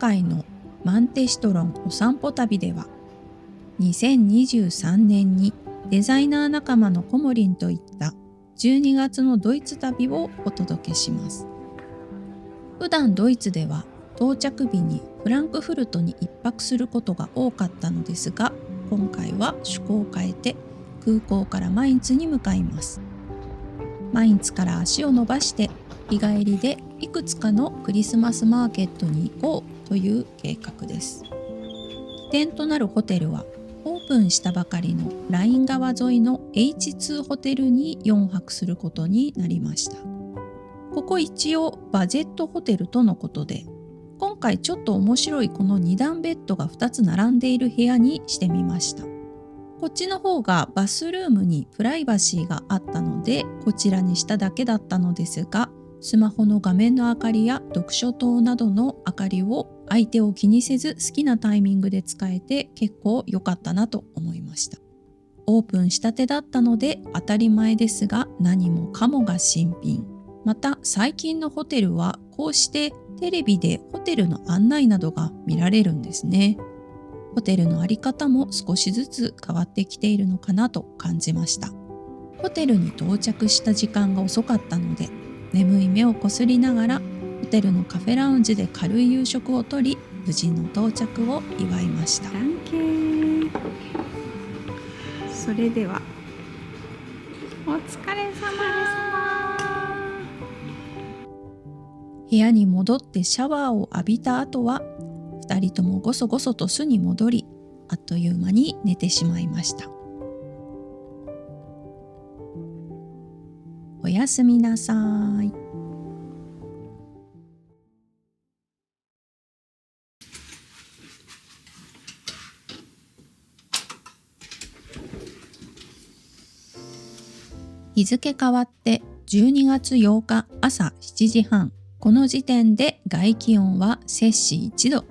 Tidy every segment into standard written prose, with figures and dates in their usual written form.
回のマンテシトロンお散歩旅では、2023年にデザイナー仲間のコモリンと行った12月のドイツ旅をお届けします。普段ドイツでは到着日にフランクフルトに一泊することが多かったのですが、今回は趣向を変えて空港からマインツに向かいます。マインツから足を伸ばして日帰りでいくつかのクリスマスマーケットに行こうという計画です。起点となるホテルはオープンしたばかりのライン川沿いの H2 ホテルに4泊することになりました。ここ一応バジェットホテルとのことで、今回ちょっと面白いこの2段ベッドが2つ並んでいる部屋にしてみました。こっちの方がバスルームにプライバシーがあったのでこちらにしただけだったのですが、スマホの画面の明かりや読書灯などの明かりを相手を気にせず好きなタイミングで使えて結構良かったなと思いました。オープンしたてだったので当たり前ですが、何もかもが新品。また最近のホテルはこうしてテレビでホテルの案内などが見られるんですね。ホテルのあり方も少しずつ変わってきているのかなと感じました。ホテルに到着した時間が遅かったので、眠い目をこすりながらホテルのカフェラウンジで軽い夕食をとり、無事の到着を祝いました。それではお疲れ様。部屋に戻ってシャワーを浴びた後は2人ともごそごそと巣に戻り、あっという間に寝てしまいました。おやすみなさい。日付変わって12月8日朝7時半。この時点で外気温は摂氏1度。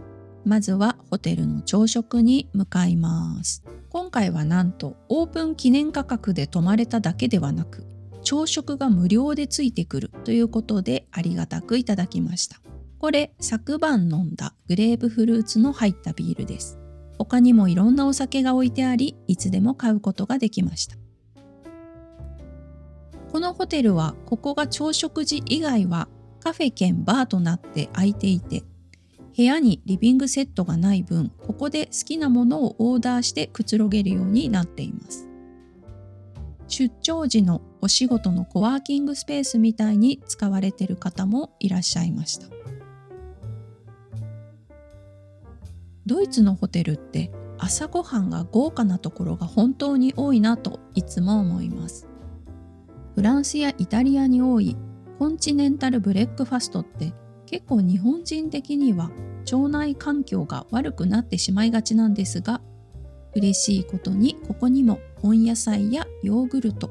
まずはホテルの朝食に向かいます。今回はなんとオープン記念価格で泊まれただけではなく、朝食が無料でついてくるということでありがたくいただきました。これ昨晩飲んだグレープフルーツの入ったビールです。他にもいろんなお酒が置いてあり、いつでも買うことができました。このホテルはここが朝食時以外はカフェ兼バーとなって空いていて、部屋にリビングセットがない分、ここで好きなものをオーダーしてくつろげるようになっています。出張時のお仕事のコワーキングスペースみたいに使われている方もいらっしゃいました。ドイツのホテルって朝ごはんが豪華なところが本当に多いなといつも思います。フランスやイタリアに多いコンチネンタルブレックファストって結構日本人的には腸内環境が悪くなってしまいがちなんですが、嬉しいことにここにも温野菜やヨーグルト、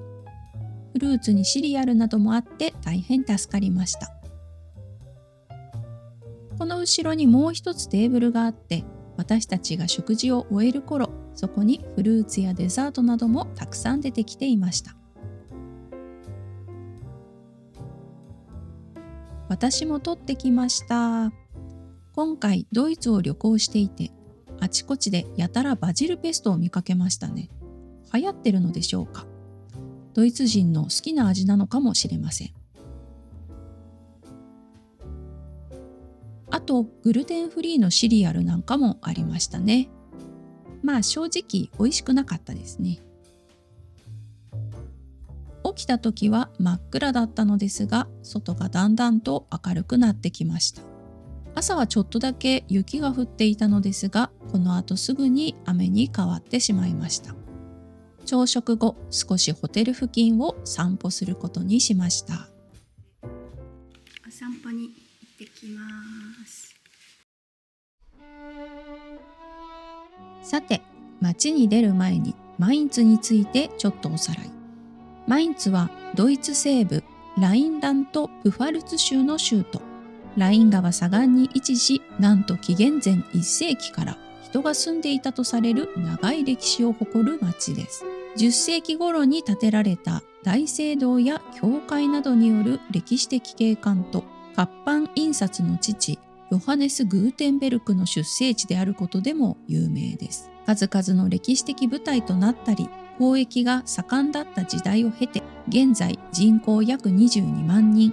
フルーツにシリアルなどもあって大変助かりました。この後ろにもう一つテーブルがあって、私たちが食事を終える頃、そこにフルーツやデザートなどもたくさん出てきていました。私も取ってきました。今回ドイツを旅行していて、あちこちでやたらバジルペストを見かけましたね。流行ってるのでしょうか。ドイツ人の好きな味なのかもしれません。あとグルテンフリーのシリアルなんかもありましたね。まあ正直美味しくなかったですね。起きた時は真っ暗だったのですが、外がだんだんと明るくなってきました。朝はちょっとだけ雪が降っていたのですが、この後すぐに雨に変わってしまいました。朝食後、少しホテル付近を散歩することにしました。お散歩に行ってきます。さて、街に出る前にマインツについてちょっとおさらい。マインツはドイツ西部ラインラント・プファルツ州の州都。ライン川左岸に位置し、なんと紀元前1世紀から人が住んでいたとされる長い歴史を誇る町です。10世紀頃に建てられた大聖堂や教会などによる歴史的景観と活版印刷の父ヨハネス・グーテンベルクの出生地であることでも有名です。数々の歴史的舞台となったり、交易が盛んだった時代を経て、現在人口約22万人、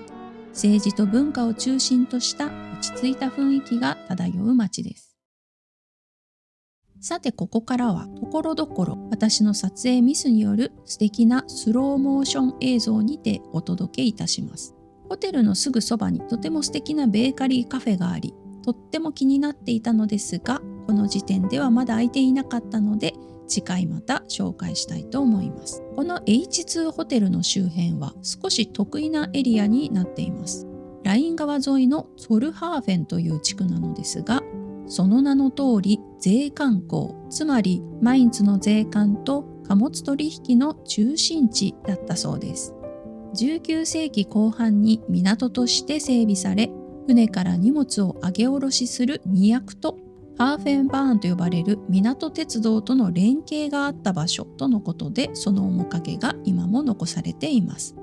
政治と文化を中心とした落ち着いた雰囲気が漂う街です。さてここからはところどころ私の撮影ミスによる素敵なスローモーション映像にてお届けいたします。ホテルのすぐそばにとても素敵なベーカリーカフェがあり、とっても気になっていたのですが、この時点ではまだ空いていなかったので、次回また紹介したいと思います。この H2 ホテルの周辺は少し得意なエリアになっています。ライン川沿いのツォルハーフェンという地区なのですが、その名の通り税関港、つまりマインツの税関と貨物取引の中心地だったそうです。19世紀後半に港として整備され、船から荷物を上げ下ろしする荷役とハーフェンバーンと呼ばれる港鉄道との連携があった場所とのことで、その面影が今も残されています。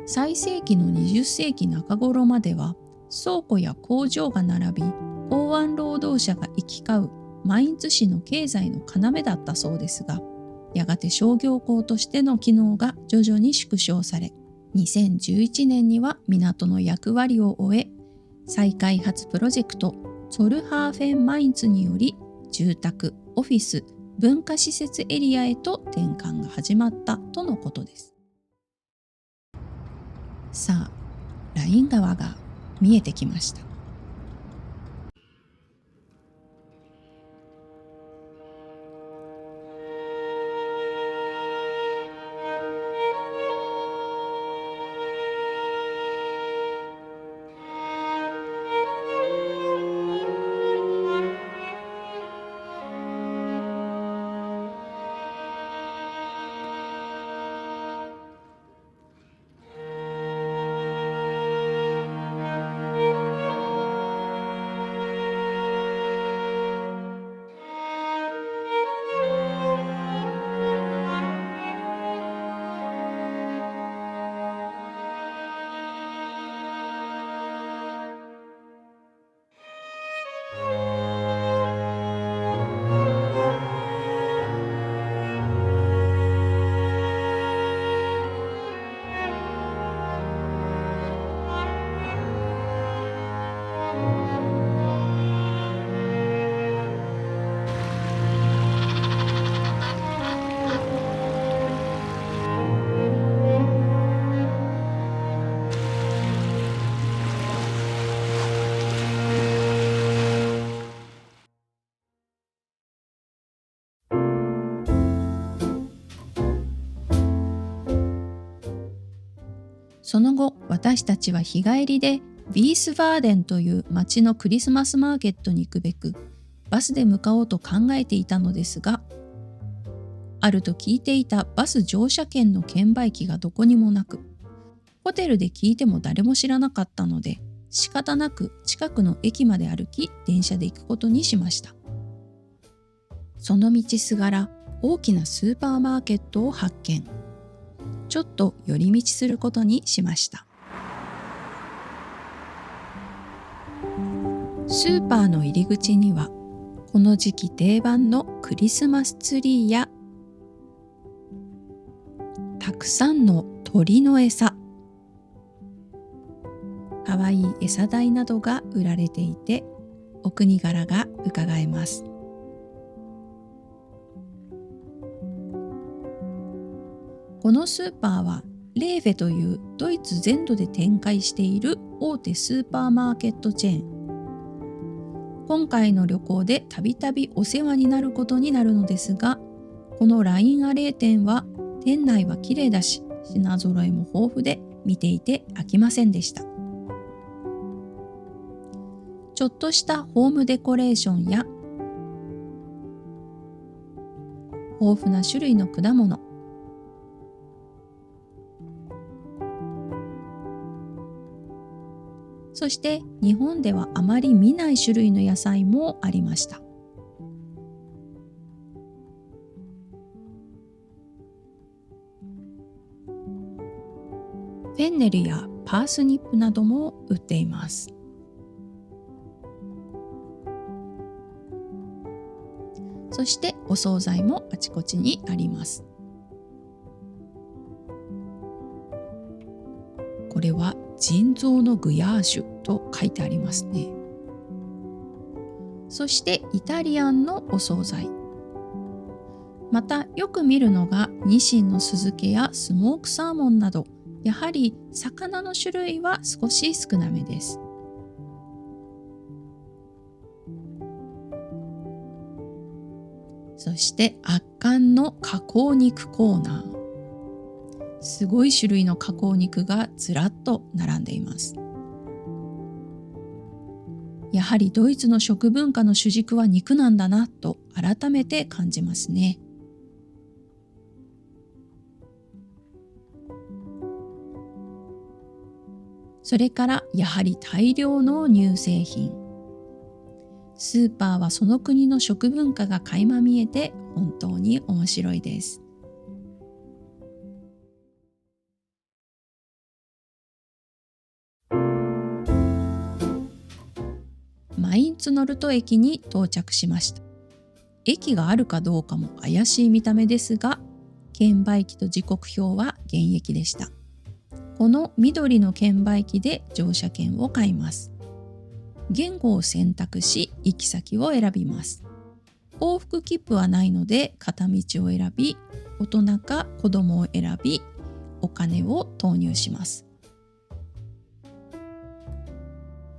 最盛期の20世紀中頃までは倉庫や工場が並び、港湾労働者が行き交うマインツ市の経済の要だったそうですが、やがて商業港としての機能が徐々に縮小され、2011年には港の役割を終え、再開発プロジェクトツォルハーフェンマインツにより住宅、オフィス、文化施設エリアへと転換が始まったとのことです。さあ、ライン川が見えてきました。その後、私たちは日帰りでビースバーデンという町のクリスマスマーケットに行くべくバスで向かおうと考えていたのですが、あると聞いていたバス乗車券の券売機がどこにもなく、ホテルで聞いても誰も知らなかったので、仕方なく近くの駅まで歩き電車で行くことにしました。その道すがら大きなスーパーマーケットを発見。ちょっと寄り道することにしました。スーパーの入り口にはこの時期定番のクリスマスツリーやたくさんの鳥の餌、かわいい餌台などが売られていて、お国柄が伺えます。このスーパーはレーフェというドイツ全土で展開している大手スーパーマーケットチェーン。今回の旅行でたびたびお世話になることになるのですが、このラインアレー店は店内は綺麗だし、品揃えも豊富で見ていて飽きませんでした。ちょっとしたホームデコレーションや豊富な種類の果物、そして日本ではあまり見ない種類の野菜もありました。フェンネルやパースニップなども売っています。そしてお惣菜もあちこちにあります。これは腎臓のグヤーシュと書いてありますね。そしてイタリアンのお惣菜。またよく見るのがニシンの酢漬けやスモークサーモンなど、やはり魚の種類は少し少なめです。そして圧巻の加工肉コーナー。すごい種類の加工肉がずらっと並んでいます。やはりドイツの食文化の主軸は肉なんだなと改めて感じますね。それからやはり大量の乳製品。スーパーはその国の食文化が垣間見えて本当に面白いです。マインツノルト駅に到着しました。駅があるかどうかも怪しい見た目ですが、券売機と時刻表は現役でした。この緑の券売機で乗車券を買います。言語を選択し、行き先を選びます。往復切符はないので、片道を選び、大人か子供を選び、お金を投入します。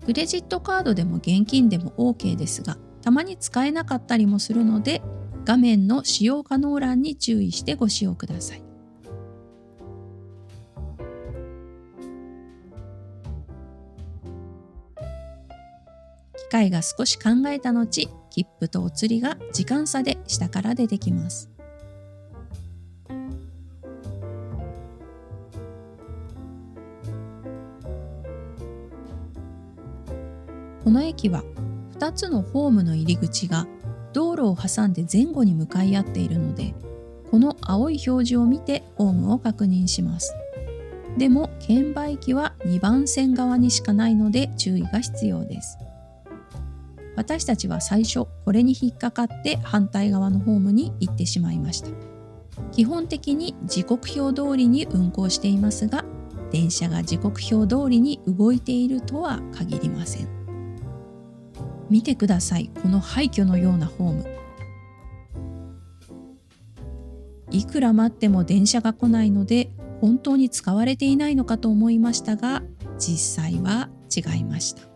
クレジットカードでも現金でも OK ですが、たまに使えなかったりもするので、画面の使用可能欄に注意してご使用ください。機械が少し考えた後、切符とお釣りが時間差で下から出てきます。この駅は2つのホームの入り口が道路を挟んで前後に向かい合っているので、この青い表示を見てホームを確認します。でも券売機は2番線側にしかないので注意が必要です。私たちは最初これに引っかかって反対側のホームに行ってしまいました。基本的に時刻表通りに運行していますが、電車が時刻表通りに動いているとは限りません。見てください、この廃墟のようなホーム。いくら待っても電車が来ないので、本当に使われていないのかと思いましたが、実際は違いました。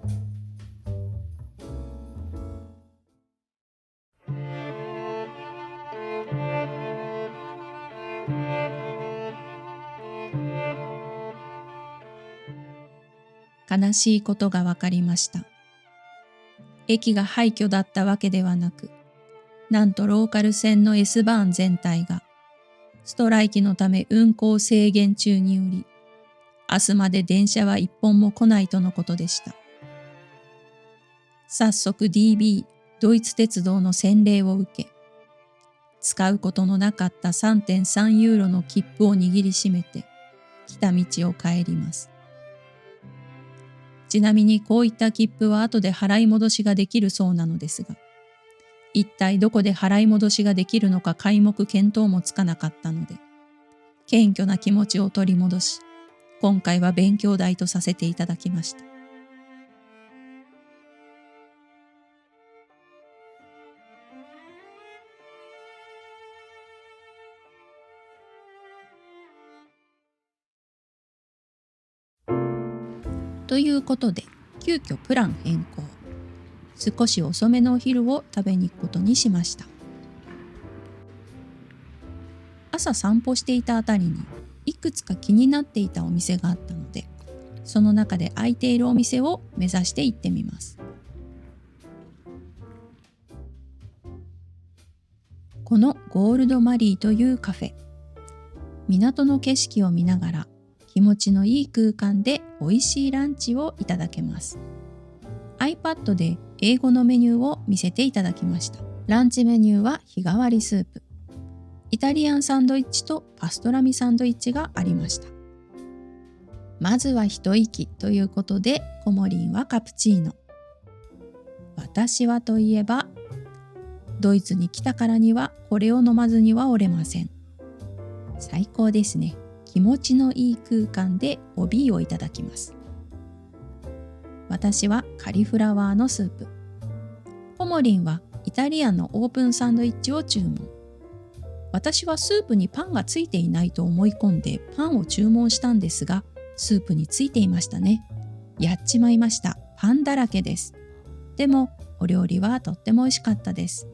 悲しいことが分かりました。駅が廃墟だったわけではなく、なんとローカル線の S バーン全体がストライキのため運行制限中により、明日まで電車は一本も来ないとのことでした。早速 DB ドイツ鉄道の洗礼を受け、使うことのなかった 3.3 ユーロの切符を握りしめて来た道を帰ります。ちなみにこういった切符は後で払い戻しができるそうなのですが、一体どこで払い戻しができるのか皆目見当もつかなかったので、謙虚な気持ちを取り戻し、今回は勉強代とさせていただきました。ということで、急遽プラン変更。少し遅めのお昼を食べに行くことにしました。朝散歩していたあたりにいくつか気になっていたお店があったので、その中で空いているお店を目指して行ってみます。このゴールドマリーというカフェ、港の景色を見ながら気持ちのいい空間で美味しいランチをいただけます。iPad で英語のメニューを見せていただきました。ランチメニューは日替わりスープ、イタリアンサンドイッチとパストラミサンドイッチがありました。まずは一息ということで、コモリンはカプチーノ。私はといえばドイツに来たからにはこれを飲まずにはおれません。最高ですね。気持ちのいい空間でおビーをいただきます。私はカリフラワーのスープ。コモリンはイタリアンのオープンサンドイッチを注文。私はスープにパンがついていないと思い込んでパンを注文したんですが、スープについていましたね。やっちまいました。パンだらけです。でもお料理はとっても美味しかったです。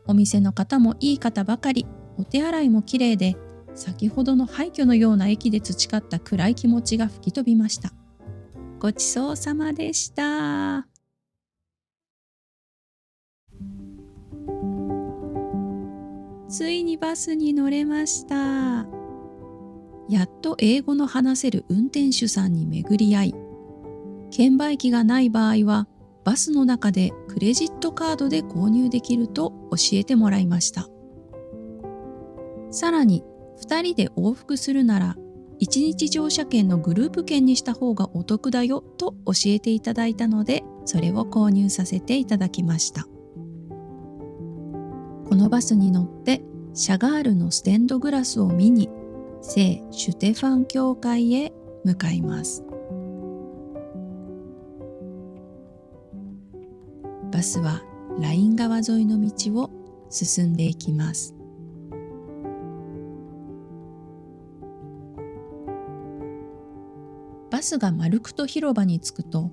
お店の方もいい方ばかり、お手洗いもきれいで、先ほどの廃墟のような駅で培った暗い気持ちが吹き飛びました。ごちそうさまでした。ついにバスに乗れました。やっと英語の話せる運転手さんに巡り合い、券売機がない場合はバスの中でクレジットカードで購入できると教えてもらいました。さらに2人で往復するなら1日乗車券のグループ券にした方がお得だよと教えていただいたので、それを購入させていただきました。このバスに乗ってシャガールのステンドグラスを見に聖シュテファン教会へ向かいます。バスはライン川沿いの道を進んでいきます。バスがマルクト広場に着くと、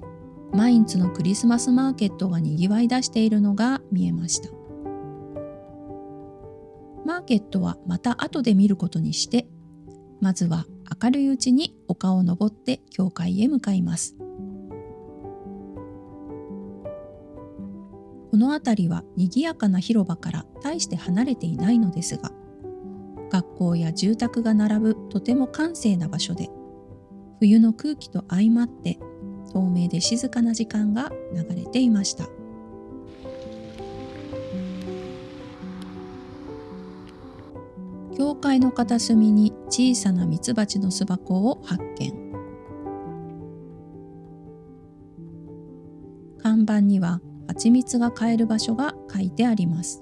マインツのクリスマスマーケットがにぎわい出しているのが見えました。マーケットはまた後で見ることにして、まずは明るいうちに丘を登って教会へ向かいます。この辺りは賑やかな広場から大して離れていないのですが、学校や住宅が並ぶとても閑静な場所で、冬の空気と相まって透明で静かな時間が流れていました。教会の片隅に小さなミツバチの巣箱を発見。看板には蜂蜜が買える場所が書いてあります。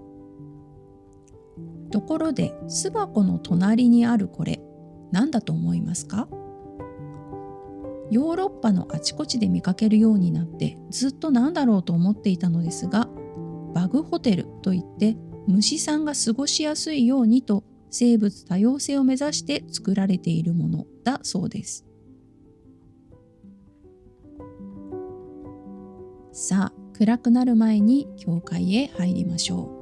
ところで巣箱の隣にあるこれ、何だと思いますか？ヨーロッパのあちこちで見かけるようになってずっと何だろうと思っていたのですが、バグホテルといって虫さんが過ごしやすいようにと生物多様性を目指して作られているものだそうです。さあ、暗くなる前に教会へ入りましょう。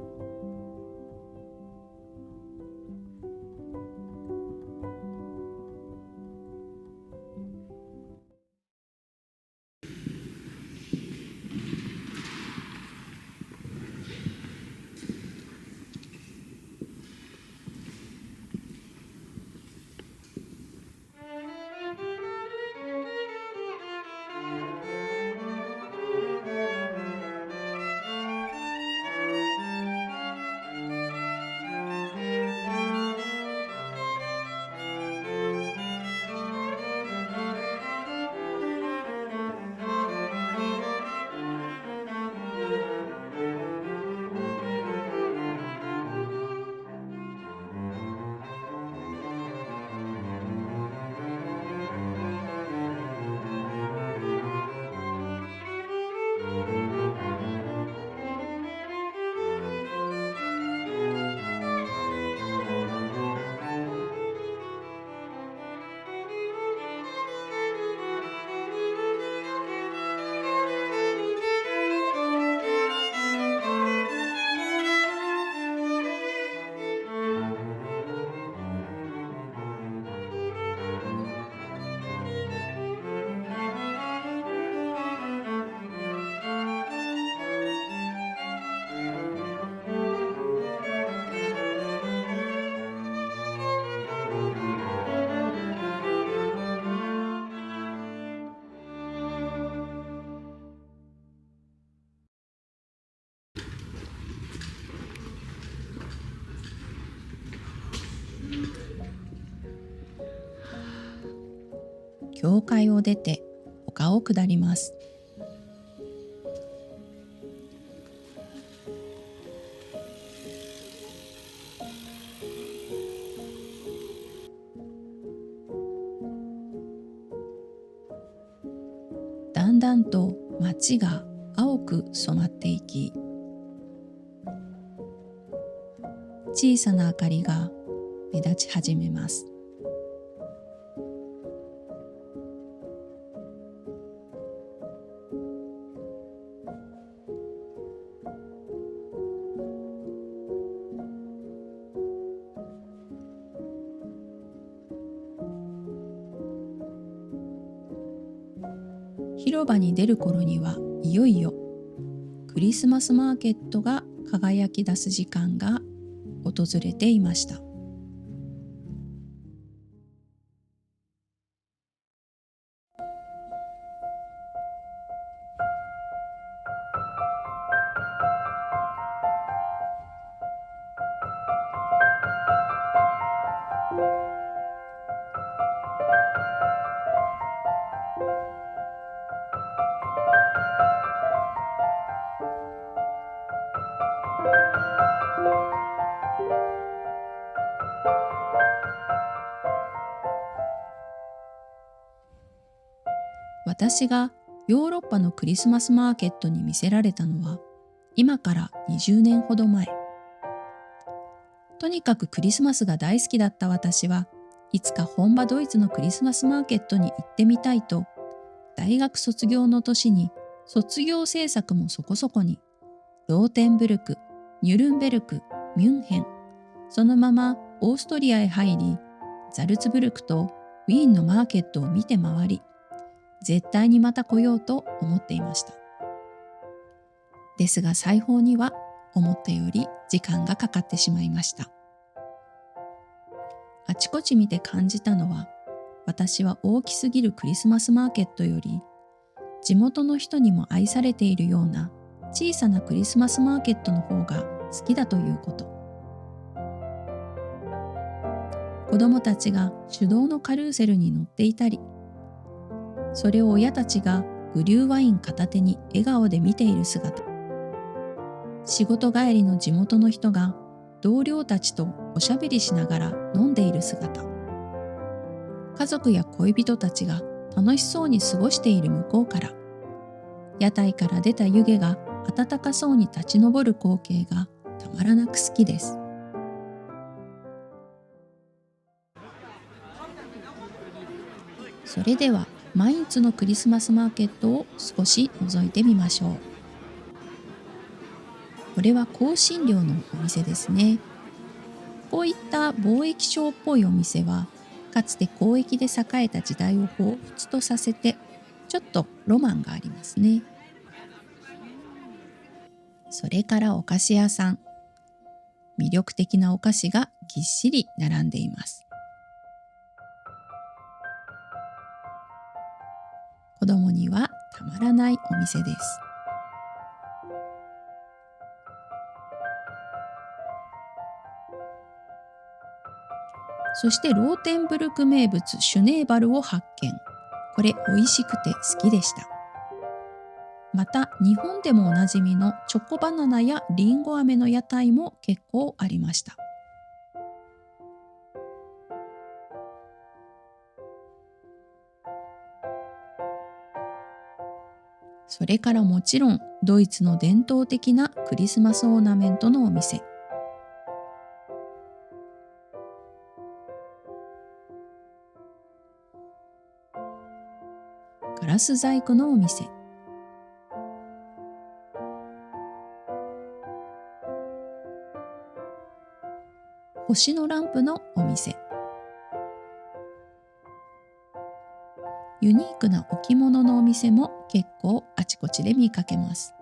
教会を出て丘を下ります。んだんと街が青く染まっていき、小さな明かりが目立ち始めます。広場に出る頃にはいよいよクリスマスマーケットが輝き出す時間が訪れていました。私がヨーロッパのクリスマスマーケットに見せられたのは今から20年ほど前。とにかくクリスマスが大好きだった私はいつか本場ドイツのクリスマスマーケットに行ってみたいと、大学卒業の年に卒業制作もそこそこにローテンブルク、ニュルンベルク、ミュンヘン、そのままオーストリアへ入り、ザルツブルクとウィーンのマーケットを見て回り、絶対にまた来ようと思っていました。ですが裁縫には思ったより時間がかかってしまいました。あちこち見て感じたのは、私は大きすぎるクリスマスマーケットより、地元の人にも愛されているような小さなクリスマスマーケットの方が好きだということ。子供たちが手動のカルーセルに乗っていたり、それを親たちがグリューワイン片手に笑顔で見ている姿、仕事帰りの地元の人が同僚たちとおしゃべりしながら飲んでいる姿、家族や恋人たちが楽しそうに過ごしている向こうから、屋台から出た湯気が温かそうに立ち上る光景がたまらなく好きです。それではマインツのクリスマスマーケットを少し覗いてみましょう。これは香辛料のお店ですね。こういった貿易商っぽいお店は、かつて交易で栄えた時代を彷彿とさせて、ちょっとロマンがありますね。それからお菓子屋さん。魅力的なお菓子がぎっしり並んでいます。子供にはたまらないお店です。そしてローテンブルク名物シュネーバルを発見。これ美味しくて好きでした。また日本でもおなじみのチョコバナナやリンゴ飴の屋台も結構ありました。それからもちろんドイツの伝統的なクリスマスオーナメントのお店。ガラス細工のお店。星のランプのお店。ユニークな置物のお店も結構あちこちで見かけます。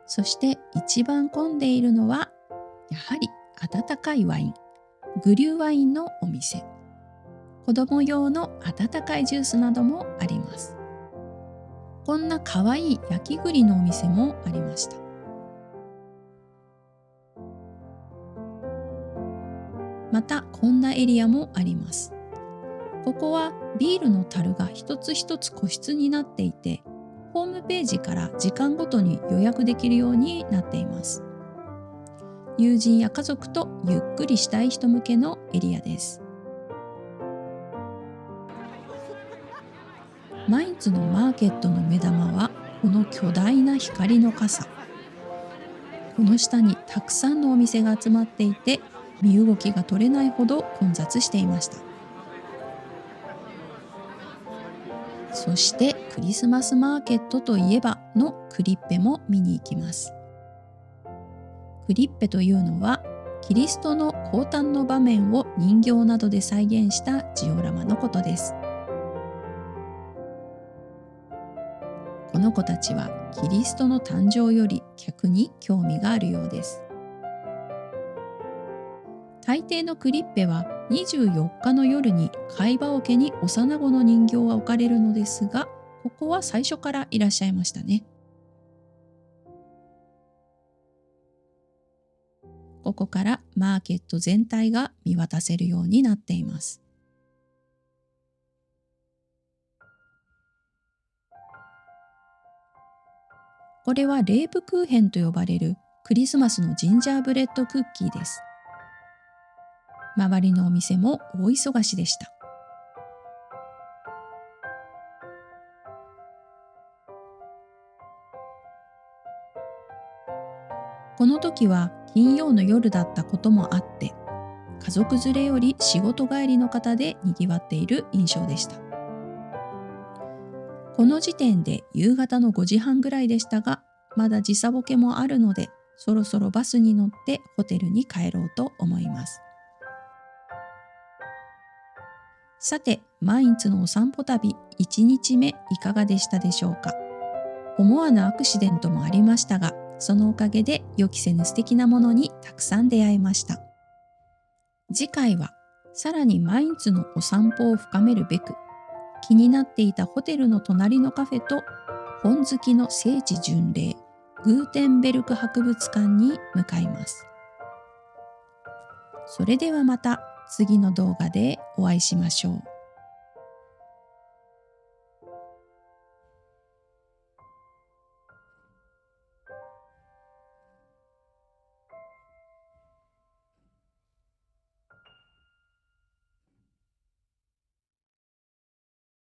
そして一番混んでいるのはやはり温かいワイン、グリューワインのお店。子供用の温かいジュースなどもあります。こんなかわいい焼き栗のお店もありました。またこんなエリアもあります。ここはビールの樽が一つ一つ個室になっていて、ホームページから時間ごとに予約できるようになっています。友人や家族とゆっくりしたい人向けのエリアです。マインツのマーケットの目玉はこの巨大な光の傘。この下にたくさんのお店が集まっていて、身動きが取れないほど混雑していました。そしてクリスマスマーケットといえばのクリッペも見に行きます。クリッペというのはキリストの降誕の場面を人形などで再現したジオラマのことです。この子たちはキリストの誕生より逆に興味があるようです。大抵のクリッペは24日の夜に貝羽桶に幼子の人形は置かれるのですが、ここは最初からいらっしゃいましたね。ここからマーケット全体が見渡せるようになっています。これはレープクーヘンと呼ばれるクリスマスのジンジャーブレッドクッキーです。周りのお店も大忙しでした。この時は金曜の夜だったこともあって、家族連れより仕事帰りの方で賑わっている印象でした。この時点で夕方の5時半ぐらいでしたが、まだ時差ボケもあるので、そろそろバスに乗ってホテルに帰ろうと思います。さて、マインツのお散歩旅1日目いかがでしたでしょうか。思わぬアクシデントもありましたが、そのおかげで予期せぬ素敵なものにたくさん出会いました。次回はさらにマインツのお散歩を深めるべく、気になっていたホテルの隣のカフェと本好きの聖地巡礼グーテンベルク博物館に向かいます。それではまた次の動画でお会いしましょう。